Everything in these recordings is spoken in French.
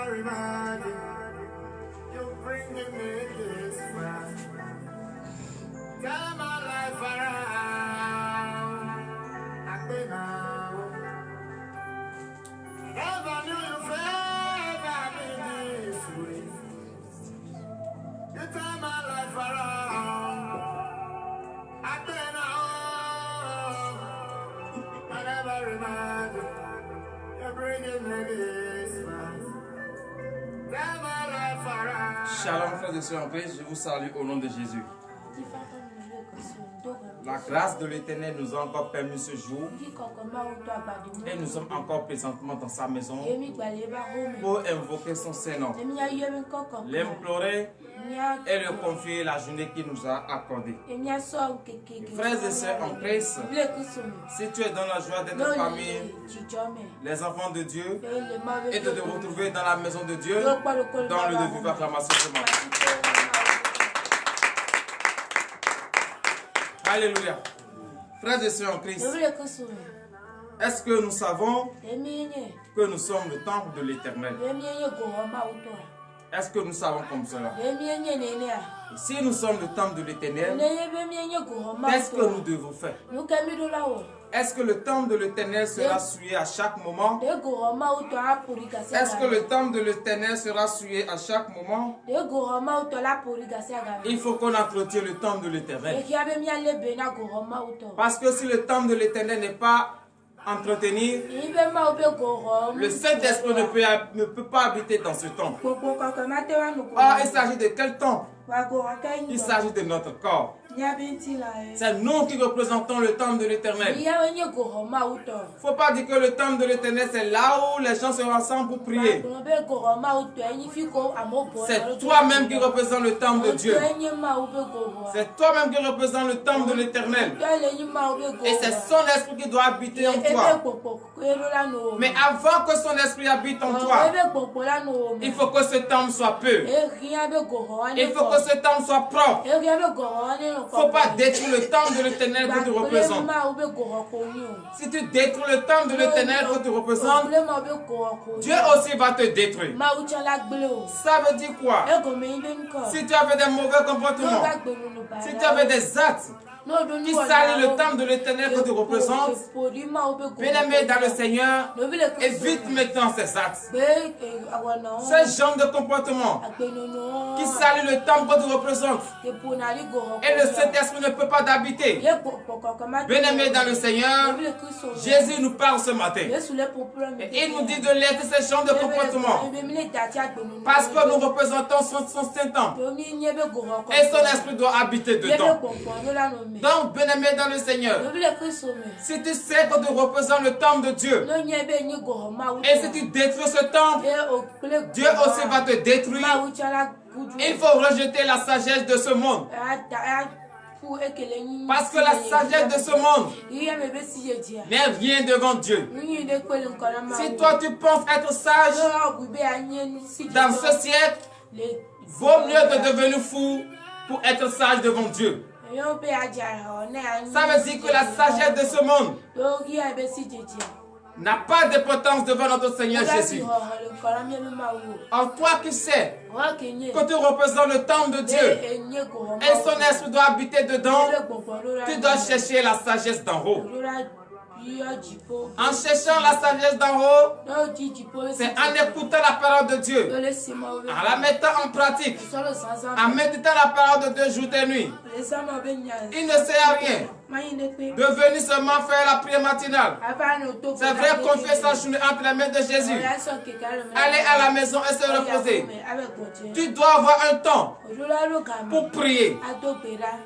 remind you, you're bringing me this far. Turn my life around. I've been out. Never knew you felt me this way. You turn my life around. I've been out. I never remind you, you're bringing me this far. Turn my life around. Shalom frères et sœurs en Christ, je vous salue au nom de Jésus. La grâce de l'Éternel nous a encore permis ce jour et nous sommes encore présentement dans sa maison pour invoquer son Saint-Nom, l'implorer et le confier la journée qu'il nous a accordée. Frères et sœurs en Christ, si tu es dans la joie d'être parmi les enfants de Dieu et de te retrouver dans la maison de Dieu, dans le vive acclamation ce matin. Alléluia. Frères et sœurs en Christ, est-ce que nous savons que nous sommes le temple de l'Éternel? Est-ce que nous savons comme cela? Si nous sommes le temple de l'Éternel, qu'est-ce que nous devons faire? Est-ce que le temple de l'Éternel sera souillé à chaque moment? Est-ce que le temple de l'Éternel sera souillé à chaque moment? Il faut qu'on entretienne le temple de l'Éternel. Parce que si le temple de l'Éternel n'est pas entretenu, le Saint-Esprit ne peut pas habiter dans ce temple. Ah, il s'agit de quel temple? Il s'agit de notre corps. C'est nous qui représentons le temple de l'Éternel. Il ne faut pas dire que le temple de l'Éternel, c'est là où les gens se rassemblent pour prier. C'est toi-même qui représente le temple de Dieu. C'est toi-même qui représente le temple de l'Éternel. Et c'est son esprit qui doit habiter en toi. Mais avant que son esprit habite en toi, il faut que ce temple soit pur. Il faut que ce temple soit propre. Il ne faut pas détruire le temple de l'Éternel que tu représentes. Si tu détruis le temple de l'Éternel que tu représentes, Dieu aussi va te détruire. Ça veut dire quoi? Si tu avais des mauvais comportements, si tu avais des actes qui salissent le temple de l'Éternel que tu représentes, bien-aimé dans le Seigneur, évite maintenant ces actes. Ce genre de comportement qui salissent le temple que tu représentes et le Saint-Esprit ne peut pas d'habiter. Bien-aimé dans le Seigneur, Jésus nous parle ce matin et il nous dit de laisser ce genre de comportement parce que nous représentons son Saint-Temple et son Esprit doit habiter dedans. Donc, bien-aimé dans le Seigneur, si tu sais que tu représentes le temple de Dieu, et si tu détruis ce temple, Dieu aussi va te détruire. Il faut rejeter la sagesse de ce monde. Parce que la sagesse de ce monde n'est rien devant Dieu. Si toi tu penses être sage dans ce siècle, vaut mieux de devenir fou pour être sage devant Dieu. Ça veut dire que la sagesse de ce monde n'a pas d'importance devant notre Seigneur Jésus. En toi qui sais que tu représentes le temple de Dieu et son esprit doit habiter dedans, tu dois chercher la sagesse d'en haut. En cherchant la sagesse d'en haut, c'est en écoutant la parole de Dieu, en la mettant en pratique, en méditant la parole de Dieu jour et nuit. Il ne sert à rien de venir seulement faire la prière matinale. C'est vrai qu'on fait sa journée entre les mains de Jésus. Aller à la maison et se reposer. Tu dois avoir un temps pour prier.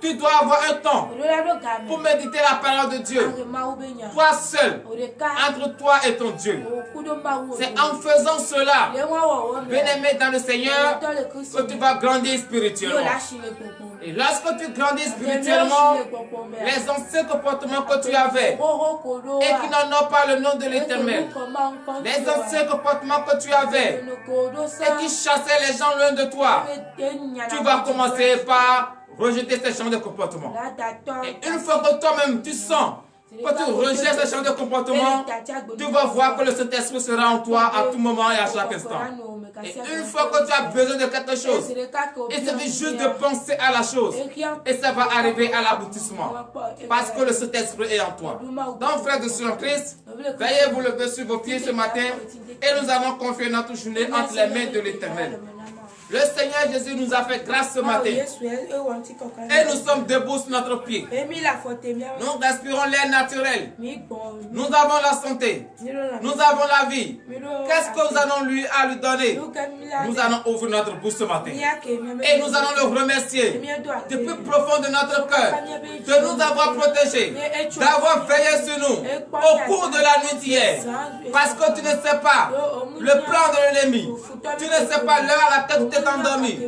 Tu dois avoir un temps pour méditer la parole de Dieu. Toi seul, entre toi et ton Dieu. C'est en faisant cela, bien-aimé dans le Seigneur, que tu vas grandir spirituellement. Et lorsque tu grandis spirituellement, les anciens comportements que tu avais et qui n'en ont pas le nom de l'Éternel, les anciens comportements que tu avais et qui chassaient les gens loin de toi, tu vas commencer par rejeter ces genres de comportements. Et une fois que toi-même tu sens quand tu rejettes ce genre de comportement, tu vas voir que le Saint-Esprit sera en toi à tout moment et à chaque instant. Et une fois que tu as besoin de quelque chose, il suffit juste de penser à la chose et ça va arriver à l'aboutissement. Parce que le Saint-Esprit est en toi. Donc, frères et sœurs en Christ, veuillez vous lever sur vos pieds ce matin et nous allons confier notre journée entre les mains de l'Éternel. Le Seigneur Jésus nous a fait grâce ce matin. Et nous sommes debout sur notre pied. Nous respirons l'air naturel. Nous avons la santé. Nous avons la vie. Qu'est-ce que nous allons lui donner? Nous allons ouvrir notre bouche ce matin. Et nous allons le remercier du plus profond de notre cœur de nous avoir protégés, d'avoir veillé sur nous au cours de la nuit d'hier. Parce que tu ne sais pas le plan de l'ennemi. Tu ne sais pas l'heure à laquelle tu t'es endormi.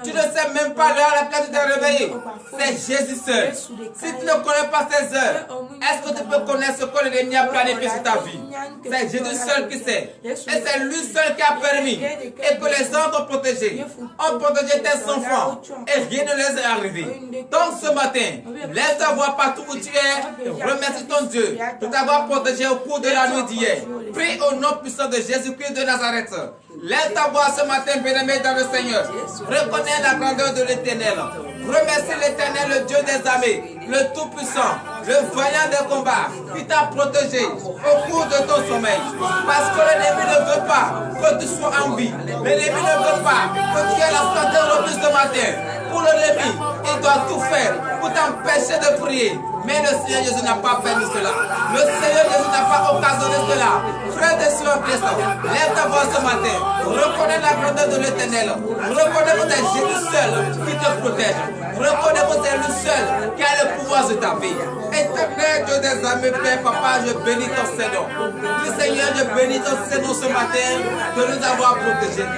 Tu ne sais même pas l'heure à laquelle tu t'es réveillé. C'est Jésus seul. Si tu ne connais pas ces heures, est-ce que tu peux connaître ce que l'ennemi a planifié sur ta vie? C'est Jésus seul qui sait. Et c'est lui seul qui a permis. Et que les autres ont protégé. Ont protégé tes enfants. Et rien ne les est arrivé. Donc ce matin, lève ta voix partout où tu es. Et remercie ton Dieu de t'avoir protégé au cours de la nuit d'hier. Prie au nom puissant de Jésus-Christ de Nazareth. Lève ta voix ce matin, bien-aimé dans le Seigneur. Reconnais la grandeur de l'Éternel. Remercie l'Éternel, le Dieu des armées, le Tout-Puissant, le vaillant des combats, qui t'a protégé au cours de ton sommeil. Parce que l'ennemi ne veut pas que tu sois en vie. L'ennemi ne veut pas que tu aies la santé robuste ce matin. Pour l'ennemi, il doit tout faire pour t'empêcher de prier. Mais le Seigneur Jésus n'a pas permis cela. Le Seigneur Jésus n'a pas occasionné cela. Frères et sœurs en Christ, lève ta voix ce matin. Reconnais la grandeur de l'Éternel. Reconnais que c'est Jésus seul qui te protège. Reconnais que c'est lui seul qui a le pouvoir sur ta vie. Éternel Dieu des armées, Père, Papa, je bénis ton Seigneur. Oui, Seigneur, je bénis ton Seigneur ce matin de nous avoir protégés.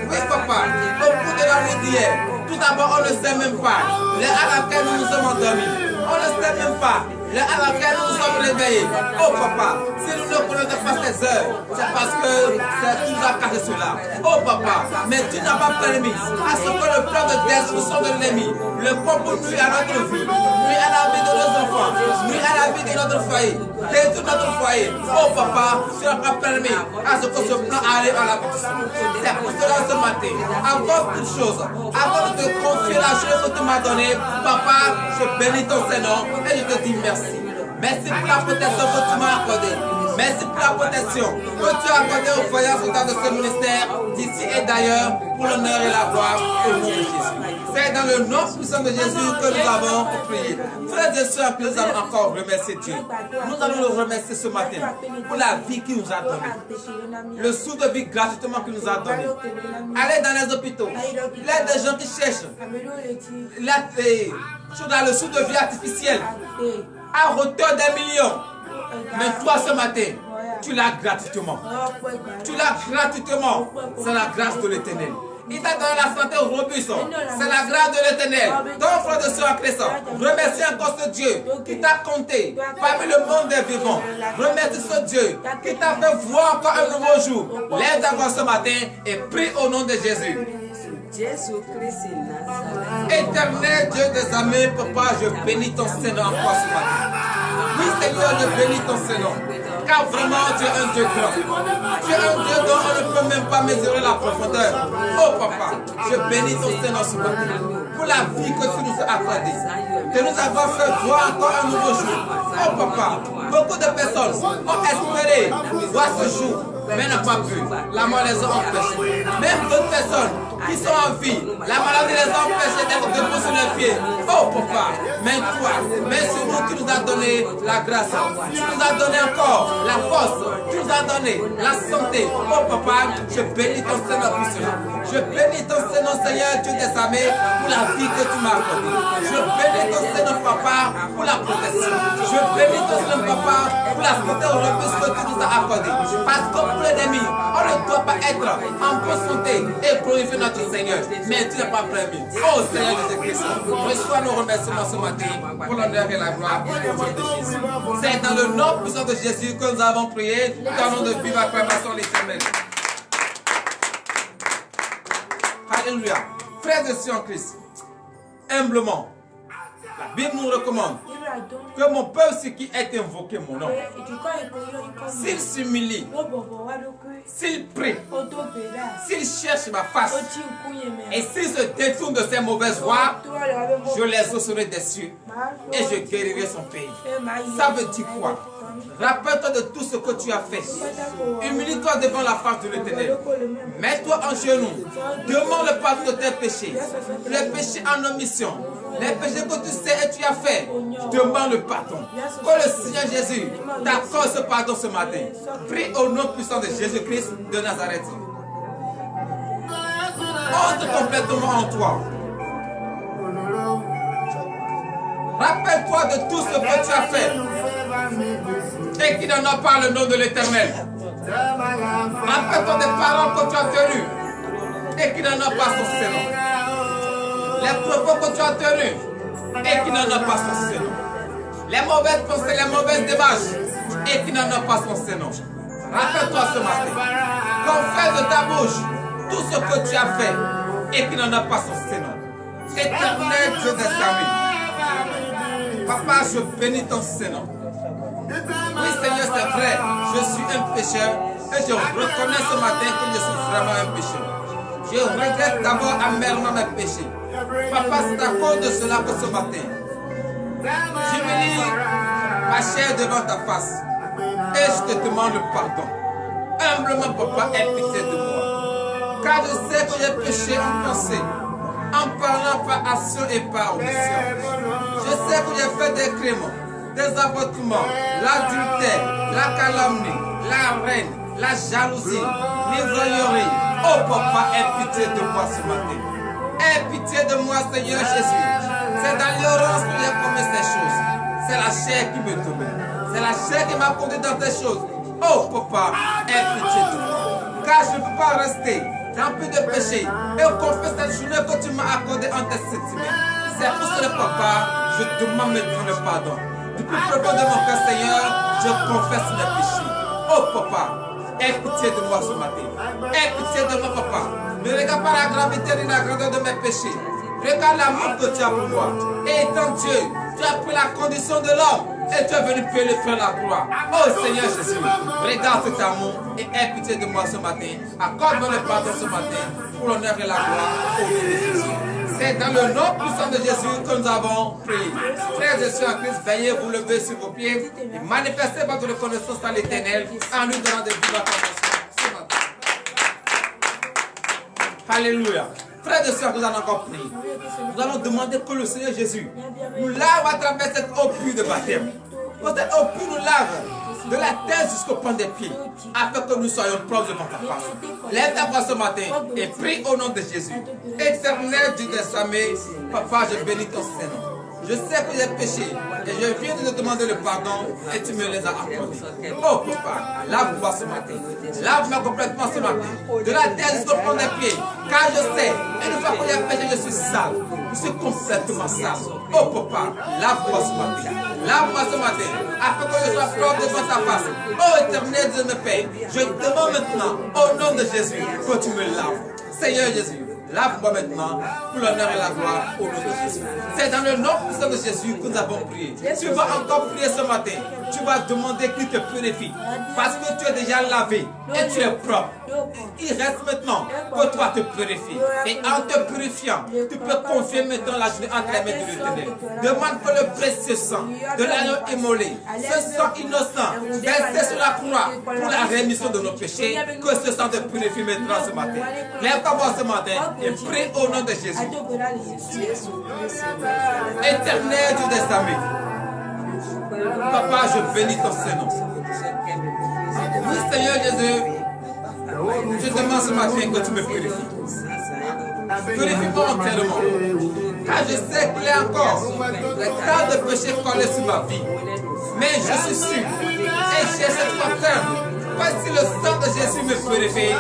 Oui, Papa, au cours de la nuit d'hier, tout d'abord, on ne sait même pas l'heure à laquelle nous nous sommes endormis. On ne sait même pas l'heure à laquelle nous nous sommes réveillés. Oh papa, si nous ne connaissons pas ces heures, c'est parce que tu nous as caché cela. Oh papa, mais tu n'as pas permis à ce que le plan de destruction de l'ennemi, le plan pour nuire à notre vie, nuire à la vie de nos enfants, nuire à la vie de notre foyer, détruire notre foyer. Oh papa, tu n'as pas permis à ce que ce plan arrive à l'aboutissement. C'est pour cela ce matin, avant toute chose, avant de te confier la chose que tu m'as donnée, papa, je bénis ton Seigneur et je te dis merci. Merci pour la protection que tu m'as accordée. Merci pour la protection que tu as accordée aux voyants soldats de ce ministère, d'ici et d'ailleurs, pour l'honneur et la gloire au nom de Jésus. C'est dans le nom puissant de Jésus que nous avons prié. Frères et sœurs, nous allons encore remercier Dieu. Nous allons le remercier ce matin pour la vie qu'il nous a donnée. Le souffle de vie gratuitement qu'il nous a donné. Allez dans les hôpitaux. Il y a des gens qui cherchent le souffle de vie artificiel à hauteur des millions. Mais toi ce matin, tu l'as gratuitement. Tu l'as gratuitement. C'est la grâce de l'Éternel. Il t'a donné la santé robuste. C'est la grâce de l'Éternel. Donc, frère de soeur en Christ, remercie encore ce Dieu qui t'a compté parmi le monde des vivants. Remercie ce Dieu qui t'a fait voir encore un nouveau jour. Lève ta voix ce matin et prie au nom de Jésus. Éternel Dieu des armées, papa, je bénis ton Seigneur encore ce matin. Oui, Seigneur, je bénis ton Seigneur. Car vraiment, tu es un Dieu grand. Tu es un Dieu dont on ne peut même pas mesurer la profondeur. Oh, papa, je bénis ton Seigneur ce matin. Pour la vie que tu nous as accordée. De nous avoir fait voir encore un nouveau jour. Oh, papa, beaucoup de personnes ont espéré voir ce jour, mais n'ont pas pu. La mort les a empêchés. Même d'autres personnes qui sont en vie, la maladie les a empêchés d'être debout sur les pieds. Oh papa, mais toi, mais sur nous, tu nous as donné la grâce. Tu nous as donné encore la force. Tu nous as donné la santé. Oh papa, je bénis ton Seigneur pour cela. Je bénis ton Seigneur, Seigneur, Dieu des armées, pour la vie que tu m'as accordée. Je bénis ton Seigneur, papa, pour la protection. Je bénis ton Seigneur, papa, pour la santé robuste que tu nous as accordée. Parce que pour l'ennemi, on ne doit pas être en bonne santé et glorifier notre Seigneur. Mais tu n'as pas permis. Oh Seigneur Jésus-Christ, reçois nos remerciements ce matin pour l'honneur et la gloire au nom de Jésus. C'est dans le nom puissant de Jésus que nous avons prié. Nous allons de vivre acclamation l'Éternel. Alléluia. Frères et sœurs en Christ, humblement, la Bible nous recommande que mon peuple, ce qui est invoqué mon nom, s'il s'humilie, s'il prie, s'il cherche ma face, et s'il se détourne de ses mauvaises voies, je les osserai des cieux et je guérirai son pays. Ça veut dire quoi? Rappelle-toi de tout ce que tu as fait. Humilie-toi devant la face de l'Éternel. Mets-toi en genoux. Demande le pardon de tes péchés. Les péchés en omission. Les péchés que tu sais et tu as fait. Demande le pardon. Que le Seigneur Jésus t'accorde ce pardon ce matin. Prie au nom puissant de Jésus-Christ de Nazareth. Entre complètement en toi. Rappelle-toi de tout ce que tu as fait et qui n'en a pas le nom de l'Éternel. Rappelle-toi des paroles que tu as tenues et qui n'en a pas son Seigneur. Les propos que tu as tenus et qui n'en a pas son Seigneur. Les mauvaises pensées, les mauvaises démarches et qui n'en a pas son Seigneur. Rappelle-toi ce matin. Confesse de ta bouche tout ce que tu as fait et qui n'en a pas son Seigneur. Éternel Dieu des armées. Papa, je bénis ton Seigneur. Oui, Seigneur, c'est vrai, je suis un pécheur et je reconnais ce matin que je suis vraiment un pécheur. Je regrette d'abord amèrement mes péchés. Papa, c'est à cause de cela que ce matin, j'humilie ma chair devant ta face et je te demande le pardon. Humblement, Papa, aie pitié de moi. Car je sais que j'ai péché en pensée, en parlant par action et par omission. Je sais que j'ai fait des crimes, des avortements, l'adultère, la calomnie, la haine, la jalousie, l'ivrognerie. Oh papa, aie pitié de moi ce matin. Aie pitié de moi, Seigneur Jésus. C'est dans l'ignorance que j'ai commis ces choses. C'est la chair qui me domine. C'est la chair qui m'a conduit dans ces choses. Oh papa, aie pitié de moi. Car je ne peux pas rester rempli de péché et confesse cette journée que tu m'as accordée en tes sentiments. C'est pour cela, papa, je demande maintenant le pardon. Du plus profond de mon cœur, Seigneur, je confesse mes péchés. Oh papa, aie pitié de moi ce matin. Aie pitié de moi, papa. Ne regarde pas la gravité ni la grandeur de mes péchés. Regarde l'amour que tu as pour moi. Et étant Dieu, tu as pris la condition de l'homme et tu es venu payer le prix de la croix. Oh Seigneur Jésus, regarde cet amour et aie pitié de moi ce matin. Accorde-moi le pardon ce matin pour l'honneur et la gloire au nom de Jésus. C'est dans le nom puissant de Jésus que nous avons prié. Frères et sœurs en Christ, veuillez vous lever sur vos pieds et manifester votre reconnaissance à l'Éternel en lui donnant des vives acclamations ce matin. Alléluia. Frères et sœurs, nous allons encore prier. Nous allons demander que le Seigneur Jésus nous lave à travers cette eau pure de baptême. Que cette eau pure nous lave de la tête jusqu'au point des pieds, afin que nous soyons propres devant ta face. Lève ta voix ce matin et prie au nom de Jésus. Éternel Dieu des armées, papa, je bénis ton Seigneur. Je sais que j'ai péché et je viens de te demander le pardon et tu me les as accordés. Oh papa, lave-moi ce matin. Lave-moi complètement ce matin. De la tête jusqu'au point des pieds. Car je sais, une fois que j'ai péché, je suis sale. Je suis complètement sale. Oh papa, lave-moi ce matin. Lave-moi ce matin. Afin que je sois propre devant ta face. Oh éternel Dieu de mes pères, je demande maintenant, au nom de Jésus, que tu me laves. Seigneur Jésus, lave-moi maintenant pour l'honneur et la gloire au nom de Jésus. C'est dans le nom puissant de Jésus que nous avons prié. Tu vas encore prier ce matin. Tu vas demander qu'il te purifie. Parce que tu es déjà lavé et tu es propre. Il reste maintenant que toi te purifies. Et en te purifiant, tu peux confier maintenant la journée entre les mains de l'Éternel. Demande que le précieux sang de l'agneau immolé, ce sang innocent, versé sur la croix pour la rémission de nos péchés, que ce sang te purifie maintenant ce matin. Lève ta voix ce matin et prie au nom de Jésus. Éternel Dieu des armées, papa, je bénis ton Seigneur. Oui, Seigneur Jésus, je demande ce matin que tu me purifies. Purifie-moi entièrement. Car je sais qu'il y a encore le tas de péchés collés sur ma vie. Mais je suis sûr et j'ai cette foi ferme. Si le sang de Jésus me purifie,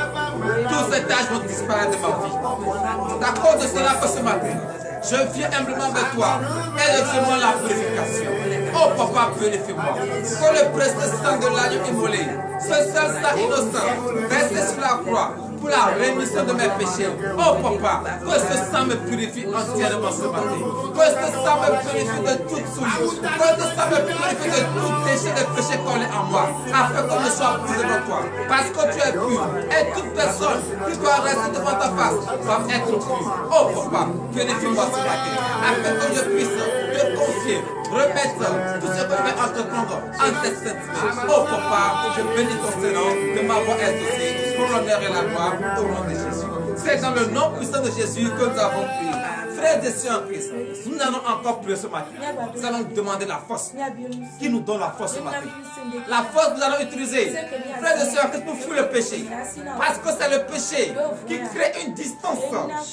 tous ces tâches vont disparaître de ma vie. C'est à cause de cela que ce matin, je viens humblement vers toi et je demande la purification. Oh papa, purifie-moi. Que le précieux sang de l'agneau immolé, ce seul sang innocent, versé sur la croix, pour la rémission de mes péchés. Oh papa, que ce sang me purifie entièrement ce matin. Que ce sang me purifie de toute souillure. Que ce sang me purifie de tout déchet de péché collé en moi. Afin que je sois pur devant toi. Parce que tu es pur. Et toute personne qui doit rester devant ta face doit être pure. Oh papa, purifie-moi ce matin. Afin que je puisse te confier, remettre tout ce que je vais entreprendre en tes saintes mains. Oh papa, je bénis ton Seigneur de m'avoir exaucé pour l'honneur et la gloire au nom de Jésus. C'est dans le nom puissant de Jésus que nous avons prié. Frères et sœurs en Christ, nous allons encore prier ce matin. Nous allons demander la force. Qui nous donne la force ce matin? La force que nous allons utiliser, frères et sœurs en Christ, pour fuir le péché. Parce que c'est le péché qui crée une distance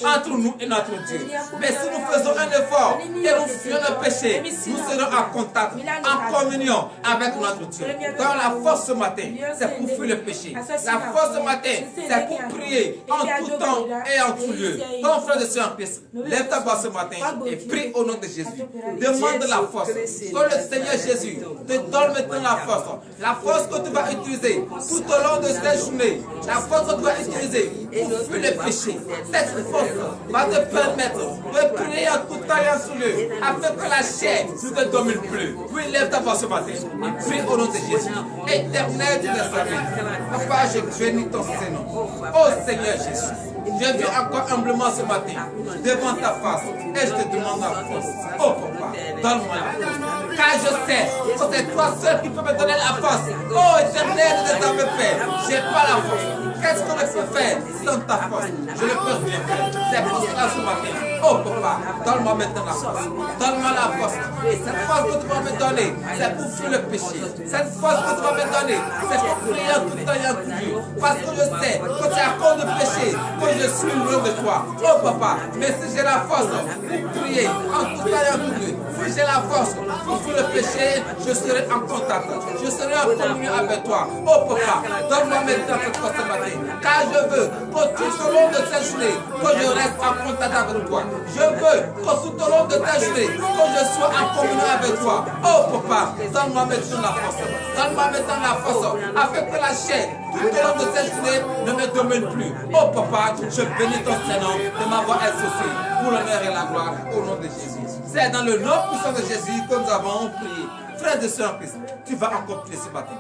entre nous et notre Dieu. Mais si nous faisons un effort et nous fuyons le péché, nous serons en contact, en communion avec notre Dieu. Donc la force ce matin, c'est pour fuir le péché. La force ce matin, c'est pour prier en tout temps et en tout lieu. Donc frères et sœurs en Christ, lève ta voix ce matin et prie au nom de Jésus. Demande la force. Que le Seigneur Jésus te donne maintenant la force. La force que tu vas utiliser tout au long de cette journée. La force que tu vas utiliser pour fuir le péché. Cette force va te permettre de prier en tout temps et en tout lieu, afin que la chair ne te domine plus. Oui, lève ta voix ce matin et prie au nom de Jésus. Éternel Dieu des armées, Papa, je bénis ton Seigneur. Oh Seigneur Jésus, je viens encore humblement ce matin devant ta face et je te demande la force. Oh Papa, donne-moi la force. Car je sais que c'est toi seul qui peux me donner la force. Oh Éternel des armées, Père, je n'ai pas la force. Qu'est-ce qu'on peut faire sans ta force? Je ne peux rien faire. C'est pour cela ce matin. Oh Papa, donne-moi maintenant la force. Donne-moi la force. Et cette force que tu vas me donner, c'est pour fuir le péché. Cette force que tu vas me donner, c'est pour prier en tout temps et en tout lieu. Parce que je sais que c'est à cause du péché que je suis loin de toi. Oh Papa, mais si j'ai la force pour prier en tout temps et en tout lieu, si j'ai la force pour fuir le péché, je serai en contact. Je serai en communion avec toi. Oh Papa, donne-moi maintenant cette force ce matin. Car je veux que tout au long de cette journée, que je reste en contact avec toi. Je veux que tout au long de cette journée, que je sois en communion avec toi. Oh Papa, donne-moi maintenant la force. Donne-moi maintenant la force, afin que la chair, tout au long de cette journée, ne me domine plus. Oh Papa, je bénis ton Seigneur de m'avoir exaucé pour l'honneur et la gloire au nom de Jésus. C'est dans le nom puissant de Jésus que nous avons prié. Frères et sœurs en Christ, tu vas encore prier ce matin.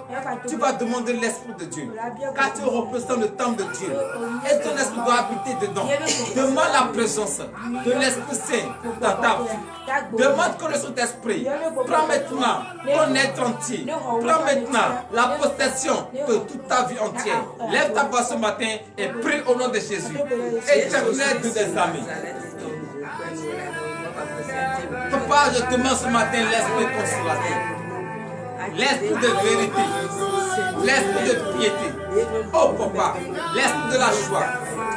Tu vas demander l'Esprit de Dieu. Car tu représentes le temple de Dieu. Et ton esprit doit habiter dedans. Demande la présence de l'Esprit Saint dans ta vie. Demande que le Saint-Esprit prend maintenant ton être entier. Prends maintenant la possession de toute ta vie entière. Lève ta voix ce matin et prie au nom de Jésus. Éternel Dieu des armées. Papa, je te demande ce matin l'esprit consolateur, l'esprit de vérité, l'esprit de piété. Oh Papa, l'esprit de la joie,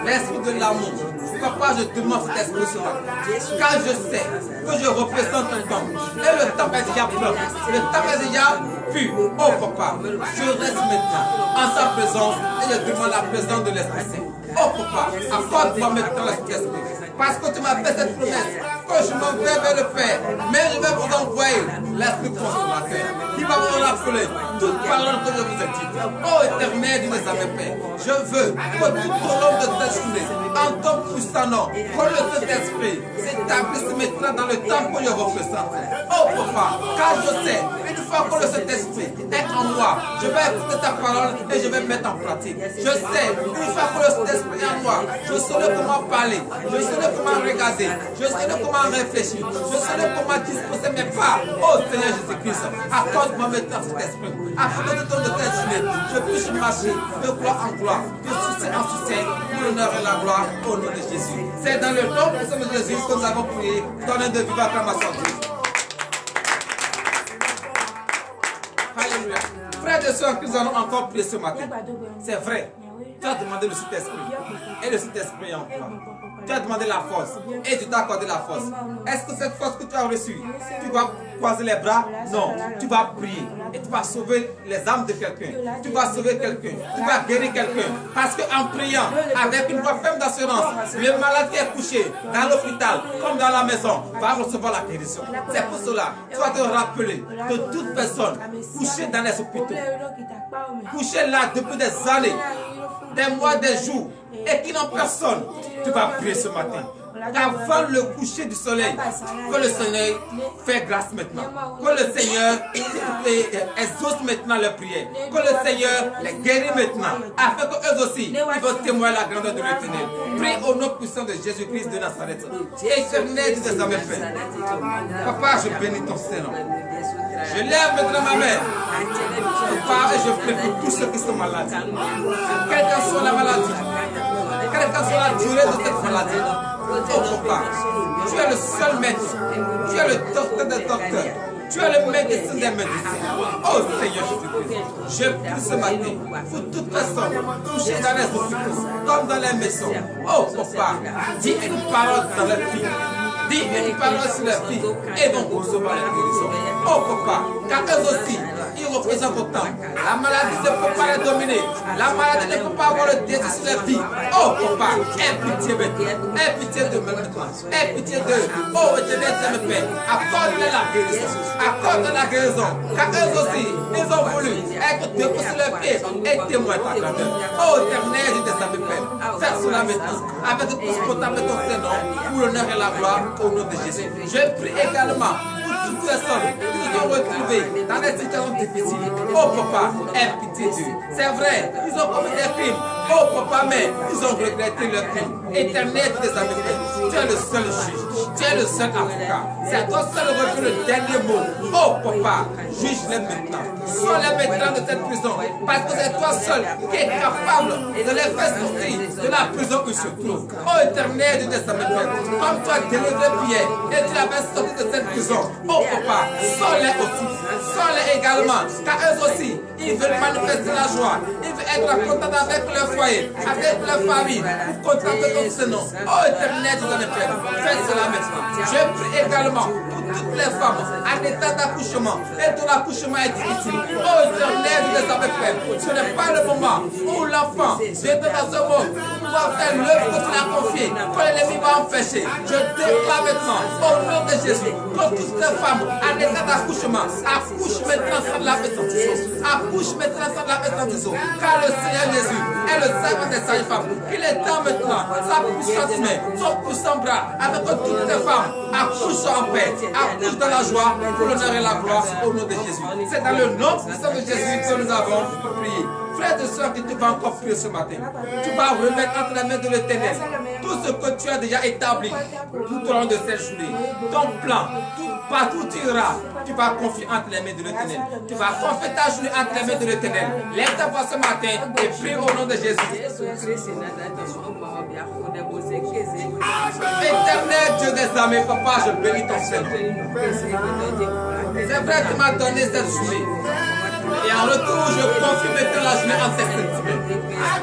l'esprit de l'amour. Papa, je te demande cet esprit ce matin, car je sais que je représente un temple. Et le temple est déjà plein, le temple est déjà pur. Oh Papa, je reste maintenant en sa présence et je demande la présence de l'Esprit Saint. Oh Papa, accorde-moi maintenant l'Esprit. Parce que tu m'as fait cette promesse, que je m'en vais vers le Père, mais je vais vous envoyer l'Esprit consolateur, qui va vous rappeler toute parole que je vous ai dit. Oh Éternel de mes amis Père, je veux que tout au long de cette journée, en ton puissant nom, que le Saint-Esprit s'établisse maintenant dans le temps que je représente. Oh Papa, car je sais, une fois que le Saint-Esprit est en moi, je vais écouter ta parole et je vais mettre en pratique. Je sais, une fois que le Saint-Esprit est en moi, je saurai comment parler, je saurai comment regarder, je saurai comment réfléchir, je saurai comment disposer mes pas. Oh Seigneur Jésus-Christ, accorde-moi maintenant cet esprit, afin que tout au long de cette journée, je puisse marcher de gloire en gloire, de succès en succès, pour l'honneur et la gloire au nom de Jésus. C'est dans le nom puissant de Jésus que nous avons prié. Donnez de vive acclamation. Alléluia. Frères et sœurs, nous allons encore prier ce matin. C'est vrai. Tu as demandé le Saint-Esprit. Et le Saint-Esprit est en toi. Tu as demandé la force. Et tu t'as accordé la force. Est-ce que cette force que tu as reçue, tu vas croiser les bras? Non. Tu vas prier. Et tu vas sauver les âmes de quelqu'un. Tu vas sauver quelqu'un. Tu vas guérir quelqu'un. Parce qu'en priant, avec une voix ferme d'assurance, le malade qui est couché dans l'hôpital, comme dans la maison, va recevoir la guérison. C'est pour cela, tu vas te rappeler que toute personne couchée dans les hôpitaux, couchée là depuis des années, des mois, des jours, et qui n'ont personne, tu vas prier ce matin. Avant le coucher du soleil, que le Seigneur fait grâce maintenant. Que le Seigneur exauce maintenant leurs prières. Que le Seigneur les guérit maintenant. Afin qu'eux aussi, ils vont témoigner la grandeur de l'Éternel. Prie au nom puissant de Jésus-Christ de Nazareth. Éternel Dieu des armées, Père. Papa, je bénis ton Seigneur. Je lève maintenant ma main. Papa, et je prie pour tous ceux qui sont malades. Quelle que soit la maladie, quelle que soit la durée de cette maladie. Oh papa, tu es le seul maître, tu es le docteur des docteurs, tu es le médecin des médecins. Oh Seigneur Jésus-Christ, je prie ce matin pour toute personne touchée dans les hôpitaux, comme dans les maisons. Oh papa, dis une parole dans leur vie. Dis une parole sur leur vie et vont recevoir la guérison. Oh papa, car eux aussi, ils représentent autant. La maladie ne peut pas les dominer. La maladie ne peut pas avoir le désir sur leur vie. Oh papa, aie pitié maintenant. Aie pitié de maintenant. Aie pitié d'eux. Oh Éternel, mon Père, accorde-leur la guérison. Accorde la guérison. Car eux aussi, ils ont voulu être debout sur leurs pieds et témoigner ta grandeur. Oh Éternel, je te salue, Père. Fais cela maintenant. Avec tout ce potable de ton Seigneur, pour l'honneur et la gloire au nom de Jésus. Je prie également pour toutes les personnes qui nous ont retrouvés dans des situations difficiles. Oh papa, aie pitié d'eux. C'est vrai, ils ont commis des crimes. Oh papa, mais ils ont regretté leur crime. Éternel, tu les as fait. Tu es le seul juge. Tu es le seul avocat. C'est à toi seul revenu le dernier mot. Oh papa, juge-les maintenant. Sois-les maintenant de cette prison. Parce que c'est toi seul qui es capable de les faire sortir de la prison où ils se trouvent. Oh Éternel, Dieu des armées, comme tu as délivré Pierre et tu l'avais sorti de cette prison. Oh papa, sors-les aussi. Sors-les également. Car eux aussi, ils veulent manifester la joie. Ils veulent être contents avec leur foyer, avec leur famille, pour contenter ton nom. Oh Éternel, Dieu des armées, fais cela maintenant. Je prie également pour toutes les femmes en état d'accouchement et dont l'accouchement est difficile. Oh Éternel, Dieu des armées, ce n'est pas le moment où l'enfant vient dans ce monde pour pouvoir faire l'œuvre que tu l'as confiée, que l'ennemi va empêcher. Je déclare maintenant, au nom de Jésus, que toutes les femmes en état d'accouchement accouchent maintenant sans la présence de Dieu. Accouchent maintenant sans la présence de Dieu. Car le Seigneur Jésus est le servant des sages-femmes. Il est temps maintenant, sa puissante main, son puissant bras, avec toutes les femmes accouchent en paix, accouchent dans la joie pour l'honneur et la gloire au nom de Jésus. C'est dans le nom puissant de Jésus que nous avons prié. Frères et sœurs, que tu vas encore prier ce matin. Tu vas remettre entre les mains de l'Éternel tout ce que tu as déjà établi tout au long de cette journée. Ton plan, partout tu iras, tu vas confier entre les mains de l'Éternel. Tu vas confier ta journée entre les mains de l'Éternel. Lève ta voix ce matin et prie au nom de Jésus. Éternel Dieu des armées, papa, je bénis ton Seigneur. C'est vrai que tu m'as donné cette journée. Et en retour, je confie maintenant la journée en tes mains.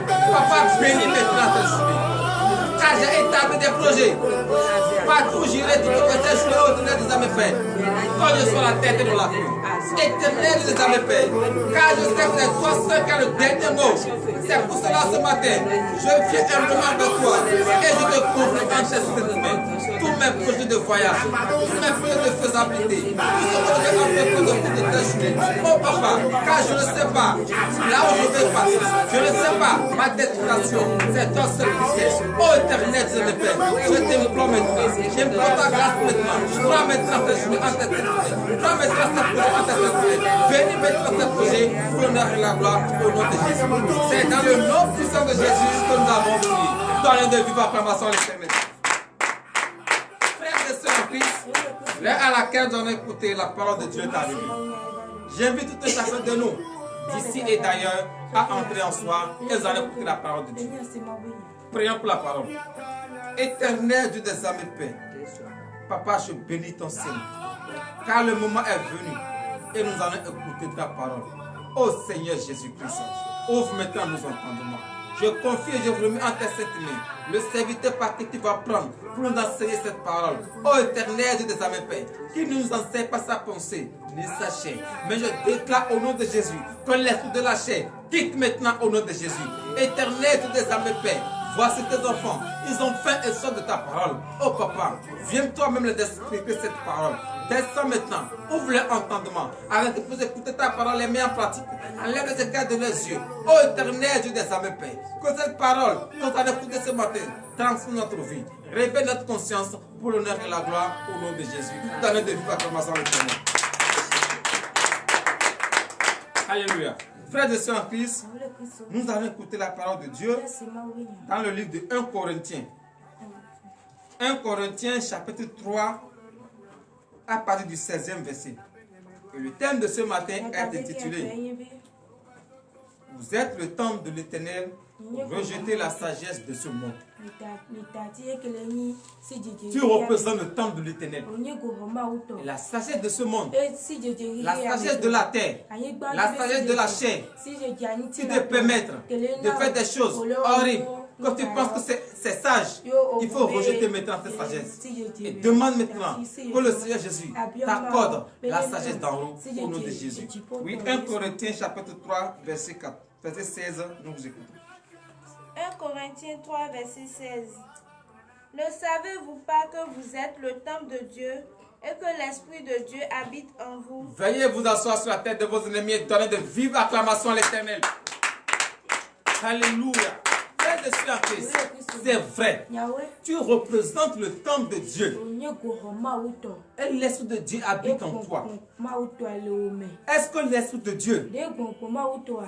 Papa, bénis maintenant cette journée. Car j'ai établi des projets. Partout j'irai, tu peux faire cette journée au Éternel des armées, Père. Quand je sois la tête de la pluie. Éternel des armées, Père. Car je sais que c'est toi seul qui as le dernier mot. C'est pour cela ce matin, je viens humblement de toi et je te confie en tes mains. Tous mes projets de voyage, tous mes projets de faisabilité, tout ce que je vais entreprendre au cours de ta journée. Oh papa, car je ne sais pas là où je vais partir, je ne sais pas ma destination, c'est toi seul qui sais. Oh Éternel, je te prie, je t'implore maintenant, j'implore ta grâce maintenant. Prends maintenant cette journée en tes mains. Prends maintenant cette projet en tes mains. Bénis maintenant ce projet pour l'honneur et la gloire au nom de Jésus. C'est dans le nom puissant de Jésus que nous avons prié. Donnez de vive acclamation à l'Éternel. Frères et sœurs en Christ, l'heure à laquelle nous allons écouter la parole de Dieu est arrivée. J'invite tout chacun de nous, d'ici et d'ailleurs, à entrer en soi et nous allons écouter la parole de Dieu. Prions pour la parole. Éternel Dieu des armées de paix, papa, je bénis ton Seigneur, car le moment est venu et nous allons écouter ta parole. Ô Seigneur Jésus-Christ, ouvre maintenant nos entendements. Je confie et je vous remets en tes saintes mains le serviteur par qui tu vas prendre pour nous enseigner cette parole. Ô Éternel Dieu des armées, Père, qui ne nous enseigne pas sa pensée ni sa chair. Mais je déclare au nom de Jésus que l'esprit de la chair quitte maintenant au nom de Jésus. Éternel Dieu des armées, Père, voici tes enfants, ils ont faim et soif de ta parole. Oh papa, viens toi-même les expliquer cette parole. Descends maintenant. Ouvre leur entendement. Avec pour écouter ta parole, les mets en pratique. Enlève les écarts de leurs yeux. Ô éternel Dieu des armées, Père, que cette parole, qu'on a écouté ce matin, transforme notre vie. Réveille notre conscience pour l'honneur et la gloire au nom de Jésus. Donnez de vivre acclamation à l'éternel. Alléluia. Frères et sœurs en Christ, nous allons écouter la parole de Dieu dans le livre de 1 Corinthiens. 1 Corinthiens chapitre 3 à partir du 16e verset. Et le thème de ce matin est intitulé « Vous êtes le temple de l'Éternel, rejetez la sagesse de ce monde. » Tu représentes le temple de l'Éternel. Et la sagesse de ce monde, la sagesse de la terre, la sagesse de la chair, qui te permettent de faire des choses horribles. Quand tu penses que c'est sage, il faut rejeter maintenant cette sagesse. Et demande maintenant que le Seigneur Jésus t'accorde la sagesse d'en haut au nom de Jésus. Oui, 1 Corinthiens chapitre 3, verset 4. Verset 16, nous vous écoutons. 1 Corinthiens 3, verset 16. Ne savez-vous pas que vous êtes le temple de Dieu et que l'Esprit de Dieu habite en vous? Veuillez vous asseoir sur la tête de vos ennemis et donner de vives acclamations à l'Éternel. Alléluia. C'est vrai. Tu représentes le temple de Dieu. Et l'Esprit de Dieu habite en toi. Est-ce que l'Esprit de Dieu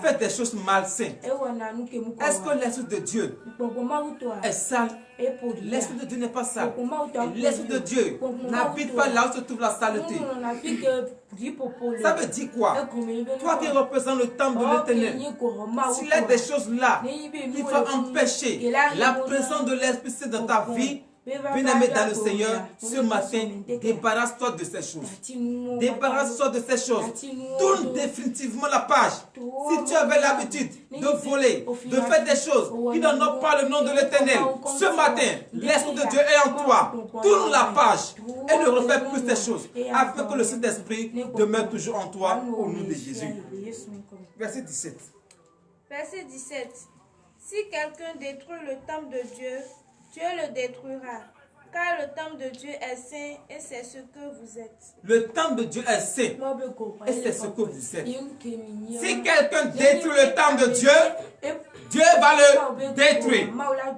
fait des choses malsaines? Est-ce que l'Esprit de Dieu est sale? L'Esprit de Dieu n'est pas sale. L'Esprit de Dieu n'habite pas là où se trouve la saleté. Ça veut dire quoi? Toi qui représentes le temple de l'Éternel, s'il y a des choses là qui vont empêcher la présence de l'Esprit Saint dans ta vie, bien-aimé dans le Seigneur, ce matin, débarrasse-toi de ces choses. Débarrasse-toi de ces choses. Tourne définitivement la page. Si tu avais l'habitude de voler, de faire des choses qui n'honorent pas le nom de l'Éternel, ce matin, l'Esprit de Dieu est en toi. Tourne la page et ne refais plus ces choses, afin que le Saint-Esprit demeure toujours en toi au nom de Jésus. Verset 17. Verset 17. Si quelqu'un détruit le temple de Dieu, Dieu le détruira, car le temple de Dieu est saint et c'est ce que vous êtes. Le temple de Dieu est saint et c'est ce que vous êtes. Si quelqu'un détruit le temple de Dieu, Dieu va le détruire.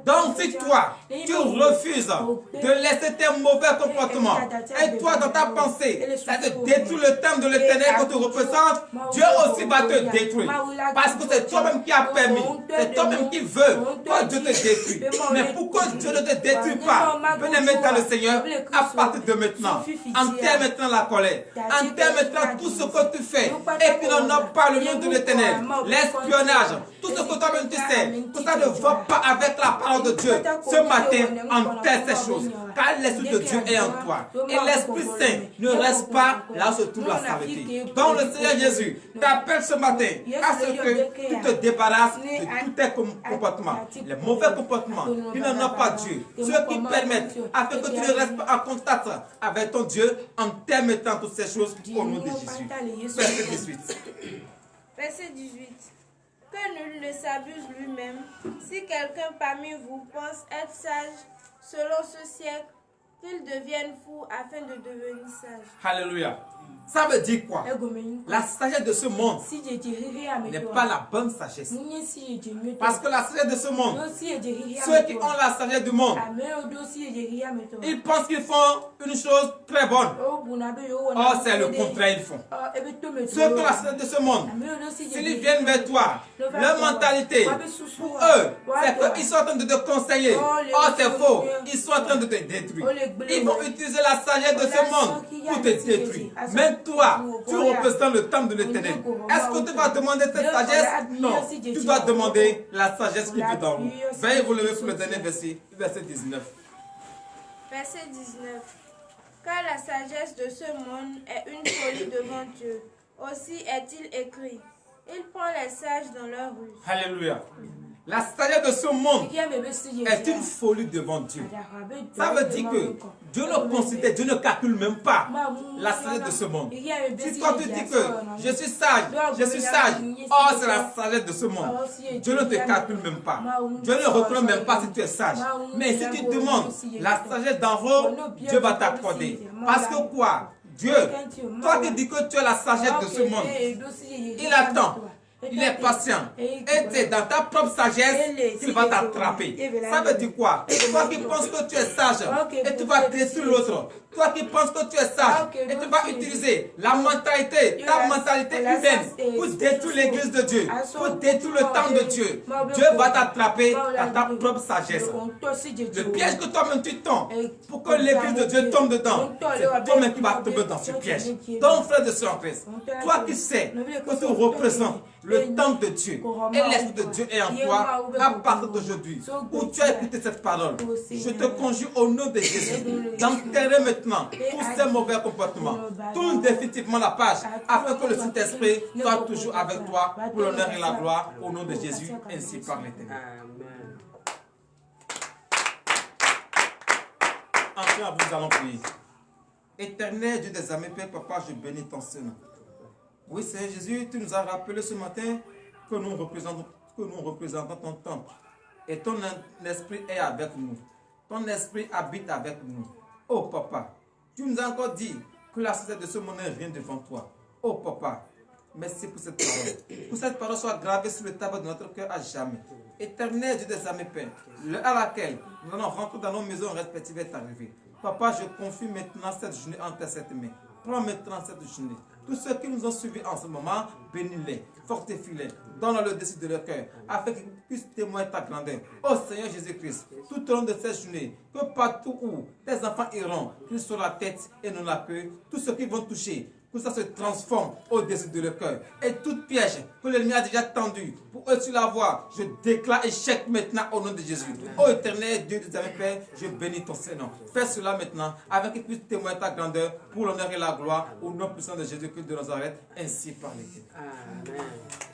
Donc si toi, tu refuses de laisser tes mauvais comportements et toi dans ta pensée, ça te détruit le temple de l'Éternel que tu représentes, Dieu aussi va te détruire. Parce que c'est toi-même qui as permis, c'est toi-même qui veux que Dieu te détruise. Mais pourquoi Dieu ne te détruit pas? Venez dans le Seigneur à partir de maintenant. Enterre maintenant la colère. Enterre maintenant tout ce que tu fais et qui n'honore pas le nom de l'Éternel. L'espionnage, tout ce que toi-même tu sais, que ça ne va pas avec la parole de Dieu. Ce matin, enterre ces choses. Car l'Esprit de Dieu est en toi. Et l'Esprit Saint ne reste pas là où se trouve la saleté. Donc le Seigneur Jésus t'appelle ce matin à ce que tu te débarrasses de tous tes comportements. Les mauvais comportements qui n'honorent pas Dieu. Ceux qui permettent afin que tu ne restes pas en contact avec ton Dieu, enterre maintenant toutes ces choses au nom de Jésus. Verset 18. Verset 18. Que nul ne s'abuse lui-même. Si quelqu'un parmi vous pense être sage selon ce siècle, qu'il devienne fou afin de devenir sage. Alléluia. Ça veut dire quoi? La sagesse de ce monde n'est pas la bonne sagesse. Parce que la sagesse de ce monde, ceux qui ont la sagesse du monde, ils pensent qu'ils font une chose très bonne. Or, c'est le contraire, ils font. Ceux qui ont la sagesse de ce monde, s'ils viennent vers toi, leur mentalité, pour eux, c'est qu'ils sont en train de te conseiller. Or, c'est faux. Ils sont en train de te détruire. Ils vont utiliser la sagesse de ce monde pour te détruire. Même toi, tu représentes le temple de l'Éternel. Est-ce que tu vas demander cette sagesse? Non. Tu dois demander la sagesse qui vit dans nous. Veuillez vous lever pour le dernier verset, verset 19. Verset 19. Car la sagesse de ce monde est une folie devant Dieu. Aussi est-il écrit. Il prend les sages dans leur ruse. Alléluia. La sagesse de ce monde est une folie devant Dieu. Ça veut dire que Dieu ne considère, Dieu ne calcule même pas la sagesse de ce monde. Si toi tu dis que je suis sage, oh c'est la sagesse de ce monde. Dieu ne te calcule même pas. Dieu ne reconnaît même pas si tu es sage. Mais si tu demandes la sagesse d'en haut, Dieu va t'accorder. Parce que quoi? Dieu, toi qui dis que tu es la sagesse de ce monde, il attend. Il est patient. Et c'est dans ta propre sagesse qu'il va t'attraper. Ça veut dire quoi? Toi qui penses que tu es sage et tu vas détruire l'autre. Toi qui penses que tu es sage et tu vas utiliser la mentalité, ta mentalité humaine pour détruire l'église de Dieu, pour détruire le temps de Dieu. Dieu va t'attraper dans ta propre sagesse. Le piège que toi-même tu tombes pour que l'église de Dieu tombe dedans, c'est toi-même qui vas tomber dans ce piège. Donc frère de soeur en Christ, toi qui sais que tu représentes le temps de Dieu et l'Esprit de Dieu est en toi à partir d'aujourd'hui où tu as écouté cette parole, je te conjure au nom de Jésus d'enterrer maintenant tous ces mauvais comportements. Tourne définitivement la page afin que le Saint-Esprit soit toujours avec toi pour l'honneur et la gloire au nom de Jésus, ainsi par l'Éternel. Enfin, nous allons prier. Éternel Dieu des armées, Père, Papa, je bénis ton Seigneur. Oui, Seigneur Jésus, tu nous as rappelé ce matin que nous représentons ton temple. Et ton esprit est avec nous. Ton esprit habite avec nous. Oh Papa, tu nous as encore dit que la société de ce monde n'est rien devant toi. Oh Papa, merci pour cette parole. Que cette parole soit gravée sur le tabac de notre cœur à jamais. Éternel Dieu des armées, Père, l'heure à laquelle nous allons rentrer dans nos maisons respectives est arrivée. Papa, je confie maintenant cette journée entre cette main. Prends maintenant cette journée. Tous ceux qui nous ont suivis en ce moment, bénis-les, fortifie-les, donne-leur le dessus de leur cœur, afin qu'ils puissent témoigner ta grandeur. Oh Seigneur Jésus-Christ, tout au long de cette journée, que partout où tes enfants iront, qu'ils soient la tête et non la queue, tous ceux qui vont toucher, que ça se transforme au-dessus de leur cœur. Et toute piège que l'ennemi a déjà tendu pour eux sur la voie, je déclare échec maintenant au nom de Jésus. Ô éternel Dieu des armées, Père, je bénis ton Seigneur. Fais cela maintenant, afin qu'ils puissent témoigner ta grandeur pour l'honneur et la gloire, au nom puissant de Jésus-Christ de Nazareth, ainsi par l'Éternel. Amen.